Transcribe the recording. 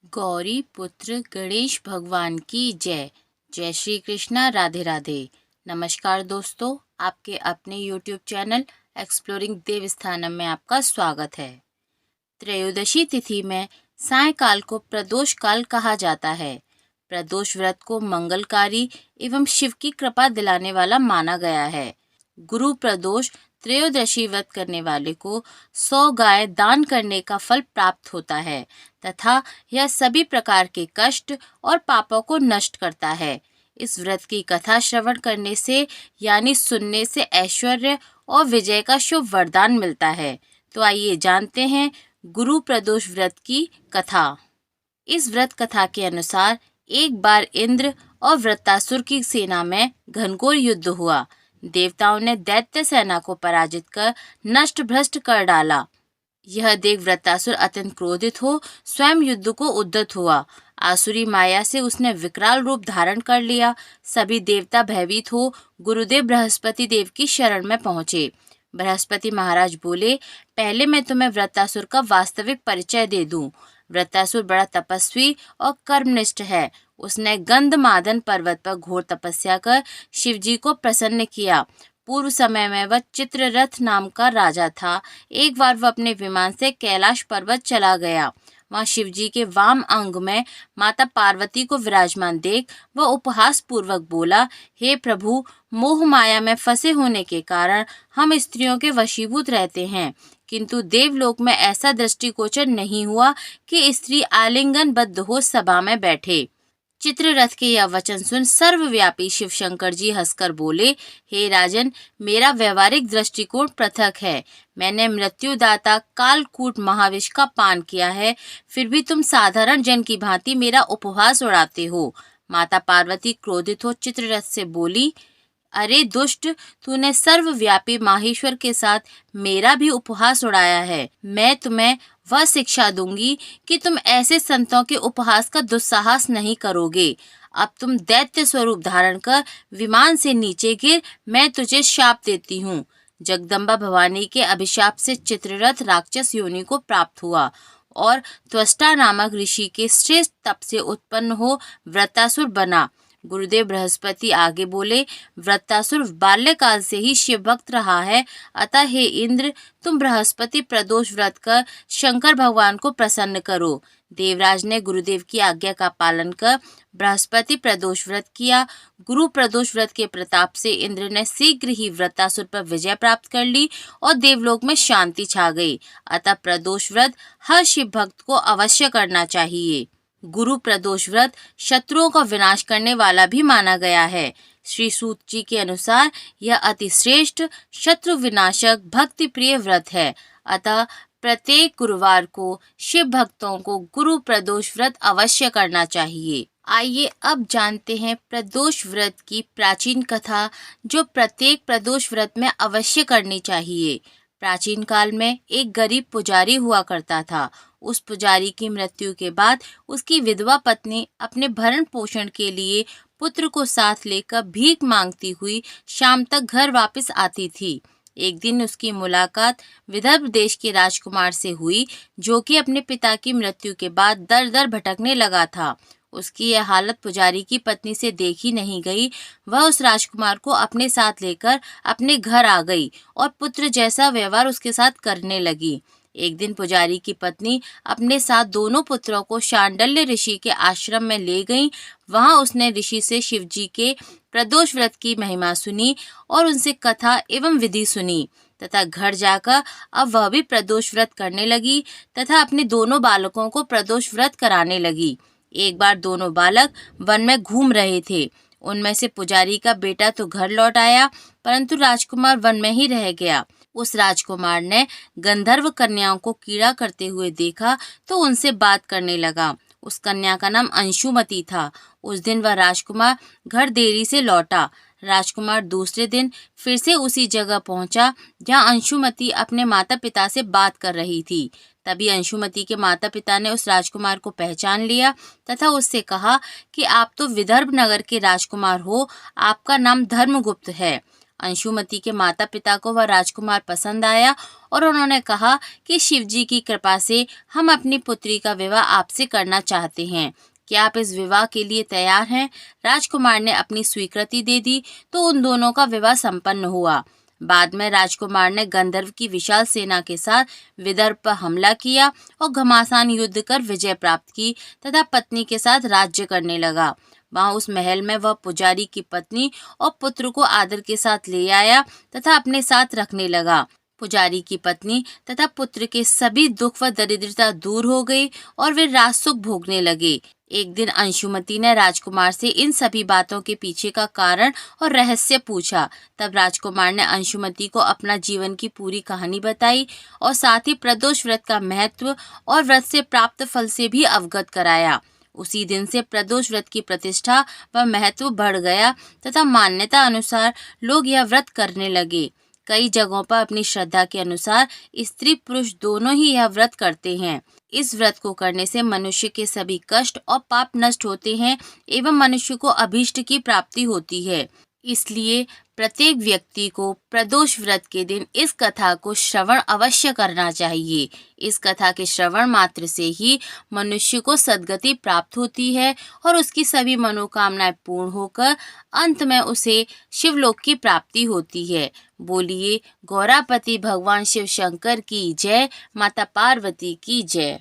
गौरी पुत्र गणेश भगवान की जय। जय श्री कृष्णा, राधे राधे। नमस्कार दोस्तों, आपके अपने YouTube चैनल एक्सप्लोरिंग देवस्थानम में आपका स्वागत है। त्रयोदशी तिथि में सायंकाल को प्रदोष काल कहा जाता है। प्रदोष व्रत को मंगलकारी एवं शिव की कृपा दिलाने वाला माना गया है। गुरु प्रदोष त्रयोदशी व्रत करने वाले को 100 गाय दान करने का फल प्राप्त होता है तथा यह सभी प्रकार के कष्ट और पापों को नष्ट करता है। इस व्रत की कथा श्रवण करने से यानी सुनने से ऐश्वर्य और विजय का शुभ वरदान मिलता है। तो आइए जानते हैं गुरु प्रदोष व्रत की कथा। इस व्रत कथा के अनुसार एक बार इंद्र और वृत्तासुर की सेना में घनघोर युद्ध हुआ। देवताओं ने दैत्य सेना को पराजित कर नष्ट भ्रष्ट कर डाला। यह देख वृत्तासुर अत्यंत क्रोधित हो स्वयं युद्ध को उद्यत हुआ। आसुरी माया से उसने विकराल रूप धारण कर लिया। सभी देवता भयभीत हो गुरुदेव बृहस्पति देव की शरण में पहुंचे। बृहस्पति महाराज बोले, पहले मैं तुम्हें वृत्तासुर का वास्तविक परिचय दे दूं। वृत्तासुर बड़ा तपस्वी और कर्मनिष्ठ है। उसने गंधमादन पर्वत पर घोर तपस्या कर शिवजी को प्रसन्न किया। पूर्व समय में वह चित्ररथ नाम का राजा था। एक बार वह अपने विमान से कैलाश पर्वत चला गया। वहां शिवजी के वाम अंग में माता पार्वती को विराजमान देख वह उपहास पूर्वक बोला, हे प्रभु, मोह माया में फंसे होने के कारण हम स्त्रियों के वशीभूत रहते हैं, किंतु देवलोक में ऐसा दृष्टिगोचर नहीं हुआ कि स्त्री आलिंगनबद्ध हो सभा में बैठे। चित्ररथ के यह वचन सुन सर्वव्यापी शिव शंकर जी हंसकर बोले, हे राजन, मेरा व्यवहारिक दृष्टिकोण पृथक है। मैंने मृत्युदाता कालकूट महाविष का पान किया है, फिर भी तुम साधारण जन की भांति मेरा उपहास उड़ाते हो। माता पार्वती क्रोधित हो चित्ररथ से बोली, अरे दुष्ट, तूने सर्वव्यापी माहेश्वर के साथ मेरा भी उपहास उड़ाया है। मैं तुम्हें वह शिक्षा दूंगी कि तुम ऐसे संतों के उपहास का दुस्साहस नहीं करोगे। अब तुम दैत्य स्वरूप धारण कर विमान से नीचे गिर, मैं तुझे शाप देती हूँ। जगदम्बा भवानी के अभिशाप से चित्ररथ राक्षस योनि को प्राप्त हुआ और त्वष्टा नामक ऋषि के श्रेष्ठ तप से उत्पन्न हो वृत्तासुर बना। गुरुदेव बृहस्पति आगे बोले, वृत्तासुर बाल्यकाल से ही शिव भक्त रहा है, अतः हे इंद्र, तुम बृहस्पति प्रदोष व्रत कर शंकर भगवान को प्रसन्न करो। देवराज ने गुरुदेव की आज्ञा का पालन कर बृहस्पति प्रदोष व्रत किया। गुरु प्रदोष व्रत के प्रताप से इंद्र ने शीघ्र ही वृत्तासुर पर विजय प्राप्त कर ली और देवलोक में शांति छा गई। अतः प्रदोष व्रत हर शिव भक्त को अवश्य करना चाहिए। गुरु प्रदोष व्रत शत्रुओं का विनाश करने वाला भी माना गया है। श्री सूत जी के अनुसार यह अति श्रेष्ठ शत्रु विनाशक भक्ति प्रिय व्रत है। अतः प्रत्येक गुरुवार को शिव भक्तों को गुरु प्रदोष व्रत अवश्य करना चाहिए। आइए अब जानते हैं प्रदोष व्रत की प्राचीन कथा, जो प्रत्येक प्रदोष व्रत में अवश्य करनी चाहिए। प्राचीन काल में एक गरीब पुजारी हुआ करता था। उस पुजारी की मृत्यु के बाद उसकी विधवा पत्नी अपने भरण पोषण के लिए पुत्र को साथ लेकर भीख मांगती हुई शाम तक घर वापस आती थी। एक दिन उसकी मुलाकात विदर्भ देश के राजकुमार से हुई, जो कि अपने पिता की मृत्यु के बाद दर दर भटकने लगा था। उसकी यह हालत पुजारी की पत्नी से देखी नहीं गई। वह उस राजकुमार को अपने साथ लेकर अपने घर आ गई और पुत्र जैसा व्यवहार उसके साथ करने लगी। एक दिन पुजारी की पत्नी अपने साथ दोनों पुत्रों को शांडल्य ऋषि के आश्रम में ले गई। वहां उसने ऋषि से शिवजी के प्रदोष व्रत की महिमा सुनी और उनसे कथा एवं विधि सुनी तथा घर जाकर अब वह भी प्रदोष व्रत करने लगी तथा अपने दोनों बालकों को प्रदोष व्रत कराने लगी। एक बार दोनों बालक वन में घूम रहे थे। उनमें से पुजारी का बेटा तो घर लौट आया, परंतु राजकुमार वन में ही रह गया। उस राजकुमार ने गंधर्व कन्याओं को कीड़ा करते हुए देखा तो उनसे बात करने लगा। उस कन्या का नाम अंशुमति था। उस दिन वह राजकुमार घर देरी से लौटा। राजकुमार दूसरे दिन फिर से उसी जगह पहुंचा जहां अंशुमति अपने माता पिता से बात कर रही थी। तभी अंशुमति के माता पिता ने उस राजकुमार को पहचान लिया तथा उससे कहा कि आप तो विदर्भ नगर के राजकुमार हो, आपका नाम धर्मगुप्त है। अंशुमति के माता पिता को वह राजकुमार पसंद आया और उन्होंने कहा कि शिव जी की कृपा से हम अपनी पुत्री का विवाह आपसे करना चाहते हैं। क्या आप इस विवाह के लिए तैयार हैं? राजकुमार ने अपनी स्वीकृति दे दी तो उन दोनों का विवाह संपन्न हुआ। बाद में राजकुमार ने गंधर्व की विशाल सेना के साथ विदर्भ पर हमला किया और घमासान युद्ध कर विजय प्राप्त की तथा पत्नी के साथ राज्य करने लगा। वहां उस महल में वह पुजारी की पत्नी और पुत्र को आदर के साथ ले आया तथा अपने साथ रखने लगा। पुजारी की पत्नी तथा पुत्र के सभी दुख व दरिद्रता दूर हो गई और वे राज सुख भोगने लगे। एक दिन अंशुमति ने राजकुमार से इन सभी बातों के पीछे का कारण और रहस्य पूछा। तब राजकुमार ने अंशुमति को अपना जीवन की पूरी कहानी बताई और साथ ही प्रदोष व्रत का महत्व और व्रत से प्राप्त फल से भी अवगत कराया। उसी दिन से प्रदोष व्रत की प्रतिष्ठा व महत्व बढ़ गया तथा मान्यता अनुसार लोग यह व्रत करने लगे। कई जगहों पर अपनी श्रद्धा के अनुसार स्त्री पुरुष दोनों ही यह व्रत करते हैं। इस व्रत को करने से मनुष्य के सभी कष्ट और पाप नष्ट होते हैं एवं मनुष्य को अभीष्ट की प्राप्ति होती है। इसलिए प्रत्येक व्यक्ति को प्रदोष व्रत के दिन इस कथा को श्रवण अवश्य करना चाहिए। इस कथा के श्रवण मात्र से ही मनुष्य को सद्गति प्राप्त होती है और उसकी सभी मनोकामनाएं पूर्ण होकर अंत में उसे शिवलोक की प्राप्ति होती है। बोलिए गौरापति भगवान शिव शंकर की जय, माता पार्वती की जय।